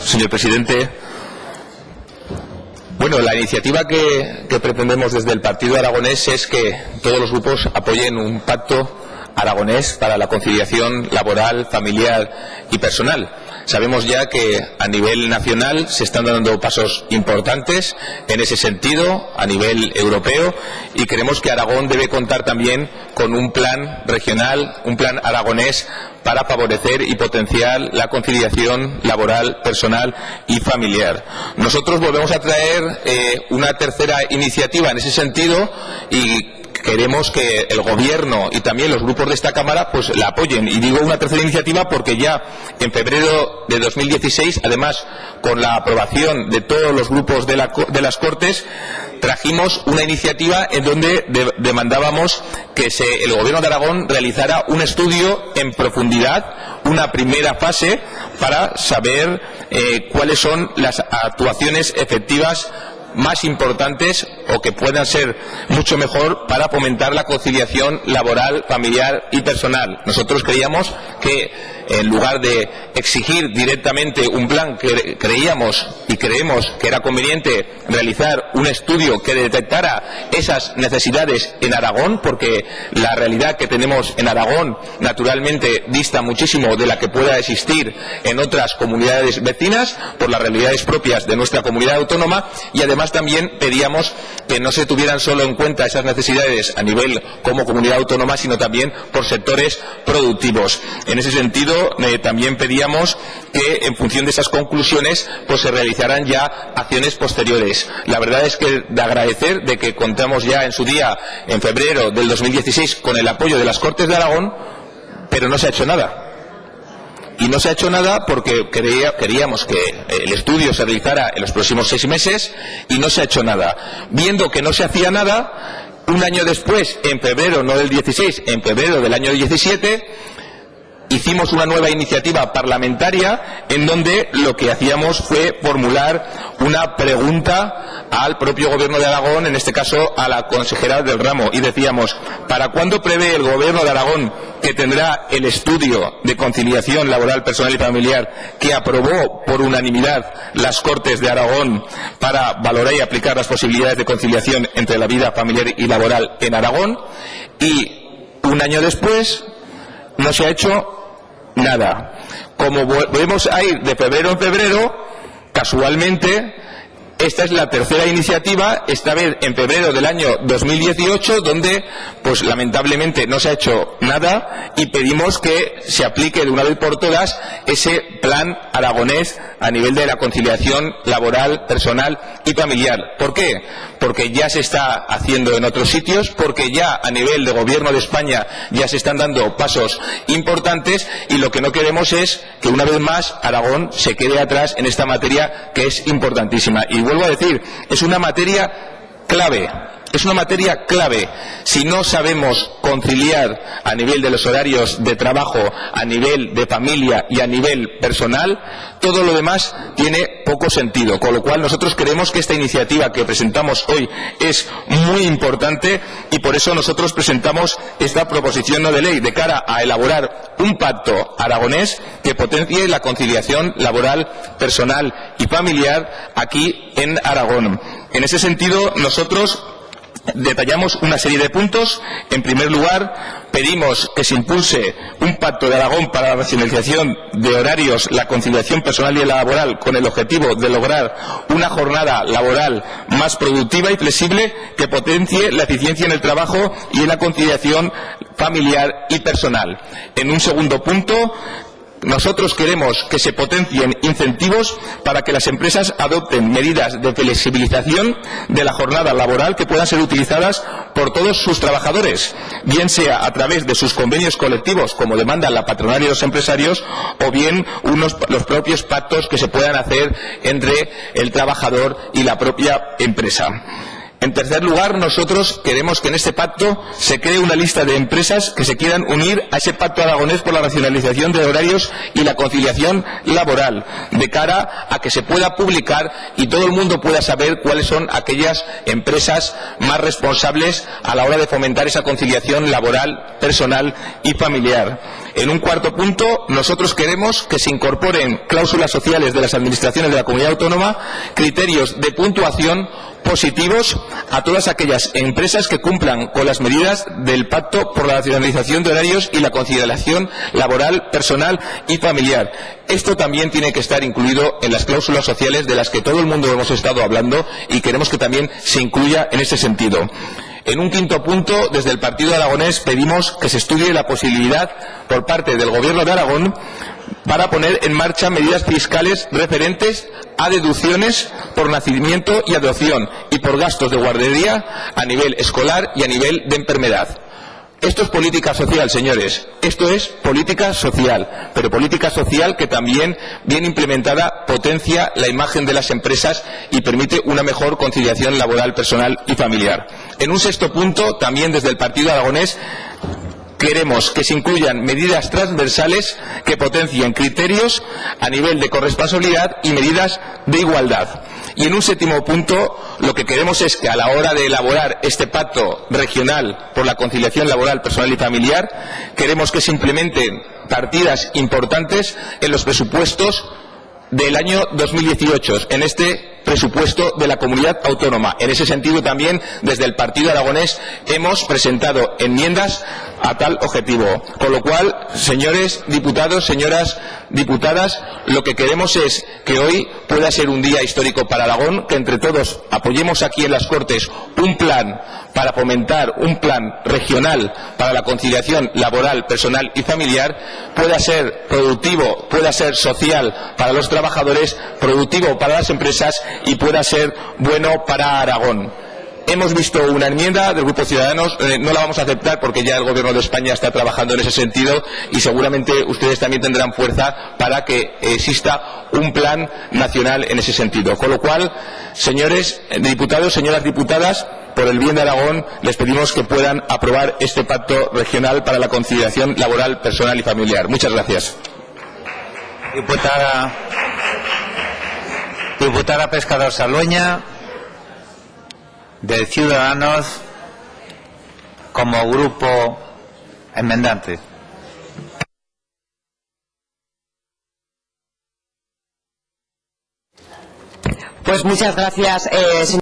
señor presidente. Bueno, la iniciativa que pretendemos desde el Partido Aragonés es que todos los grupos apoyen un pacto aragonés para la conciliación laboral, familiar y personal. Sabemos ya que a nivel nacional se están dando pasos importantes en ese sentido, a nivel europeo, y creemos que Aragón debe contar también con un plan regional, un plan aragonés para favorecer y potenciar la conciliación laboral, personal y familiar. Nosotros volvemos a traer una tercera iniciativa en ese sentido y queremos que el Gobierno y también los grupos de esta Cámara pues la apoyen. Y digo una tercera iniciativa porque ya en febrero de 2016, además con la aprobación de todos los grupos de las Cortes, trajimos una iniciativa en donde demandábamos que el Gobierno de Aragón realizara un estudio en profundidad, una primera fase, para saber cuáles son las actuaciones efectivas más importantes o que puedan ser mucho mejor para fomentar la conciliación laboral, familiar y personal. Nosotros creíamos que en lugar de exigir directamente un plan, creíamos y creemos que era conveniente realizar un estudio que detectara esas necesidades en Aragón, porque la realidad que tenemos en Aragón naturalmente dista muchísimo de la que pueda existir en otras comunidades vecinas por las realidades propias de nuestra comunidad autónoma, y además también pedíamos que no se tuvieran solo en cuenta esas necesidades a nivel como comunidad autónoma, sino también por sectores productivos. En ese sentido, también pedíamos que en función de esas conclusiones pues se realizaran ya acciones posteriores. La verdad es que de agradecer de que contamos ya en su día, en febrero del 2016, con el apoyo de las Cortes de Aragón, pero no se ha hecho nada. Y no se ha hecho nada porque queríamos que el estudio se realizara en los próximos 6 meses y no se ha hecho nada. Viendo que no se hacía nada, un año después, en febrero, no del 16, en febrero del año 17, hicimos una nueva iniciativa parlamentaria en donde lo que hacíamos fue formular una pregunta al propio Gobierno de Aragón, en este caso a la consejera del ramo, y decíamos: ¿para cuándo prevé el Gobierno de Aragón que tendrá el estudio de conciliación laboral, personal y familiar que aprobó por unanimidad las Cortes de Aragón para valorar y aplicar las posibilidades de conciliación entre la vida familiar y laboral en Aragón? Y un año después no se ha hecho nada. Como volvemos a ir de febrero en febrero, casualmente esta es la tercera iniciativa, esta vez en febrero del año 2018, donde pues lamentablemente no se ha hecho nada, y pedimos que se aplique de una vez por todas ese plan aragonés a nivel de la conciliación laboral, personal y familiar. ¿Por qué? Porque ya se está haciendo en otros sitios, porque ya a nivel de Gobierno de España ya se están dando pasos importantes, y lo que no queremos es que una vez más Aragón se quede atrás en esta materia que es importantísima. Y vuelvo a decir, es una materia clave. Es una materia clave. Si no sabemos conciliar a nivel de los horarios de trabajo, a nivel de familia y a nivel personal, todo lo demás tiene poco sentido. Con lo cual nosotros creemos que esta iniciativa que presentamos hoy es muy importante, y por eso nosotros presentamos esta proposición no de ley de cara a elaborar un pacto aragonés que potencie la conciliación laboral, personal y familiar aquí en Aragón. En ese sentido, nosotros detallamos una serie de puntos. En primer lugar, pedimos que se impulse un pacto de Aragón para la racionalización de horarios, la conciliación personal y laboral, con el objetivo de lograr una jornada laboral más productiva y flexible que potencie la eficiencia en el trabajo y en la conciliación familiar y personal. En un segundo punto, nosotros queremos que se potencien incentivos para que las empresas adopten medidas de flexibilización de la jornada laboral que puedan ser utilizadas por todos sus trabajadores, bien sea a través de sus convenios colectivos, como demandan la patronal y los empresarios, o bien los propios pactos que se puedan hacer entre el trabajador y la propia empresa. En tercer lugar, nosotros queremos que en este pacto se cree una lista de empresas que se quieran unir a ese pacto aragonés por la racionalización de horarios y la conciliación laboral, de cara a que se pueda publicar y todo el mundo pueda saber cuáles son aquellas empresas más responsables a la hora de fomentar esa conciliación laboral, personal y familiar. En un cuarto punto, nosotros queremos que se incorporen cláusulas sociales de las administraciones de la comunidad autónoma, criterios de puntuación positivos a todas aquellas empresas que cumplan con las medidas del Pacto por la racionalización de horarios y la conciliación laboral, personal y familiar. Esto también tiene que estar incluido en las cláusulas sociales de las que todo el mundo hemos estado hablando y queremos que también se incluya en ese sentido. En un quinto punto, desde el Partido Aragonés pedimos que se estudie la posibilidad por parte del Gobierno de Aragón para poner en marcha medidas fiscales referentes a deducciones por nacimiento y adopción y por gastos de guardería a nivel escolar y a nivel de enfermedad. Esto es política social, señores. Esto es política social, pero política social que también, bien implementada, potencia la imagen de las empresas y permite una mejor conciliación laboral, personal y familiar. En un sexto punto, también desde el Partido Aragonés, queremos que se incluyan medidas transversales que potencien criterios a nivel de corresponsabilidad y medidas de igualdad. Y en un séptimo punto, lo que queremos es que a la hora de elaborar este pacto regional por la conciliación laboral, personal y familiar, queremos que se implementen partidas importantes en los presupuestos del año 2018, en este presupuesto de la comunidad autónoma. En ese sentido también, desde el Partido Aragonés, hemos presentado enmiendas a tal objetivo. Con lo cual, señores diputados, señoras diputadas, lo que queremos es que hoy pueda ser un día histórico para Aragón, que entre todos apoyemos aquí en las Cortes un plan para fomentar un plan regional para la conciliación laboral, personal y familiar, pueda ser productivo, pueda ser social para los trabajadores, productivo para las empresas y pueda ser bueno para Aragón. Hemos visto una enmienda del Grupo Ciudadanos, no la vamos a aceptar porque ya el Gobierno de España está trabajando en ese sentido y seguramente ustedes también tendrán fuerza para que exista un plan nacional en ese sentido. Con lo cual, señores diputados, señoras diputadas, por el bien de Aragón, les pedimos que puedan aprobar este pacto regional para la conciliación laboral, personal y familiar. Muchas gracias. Diputada Pescador Salueña, de Ciudadanos, como grupo enmendante. Pues muchas gracias, señor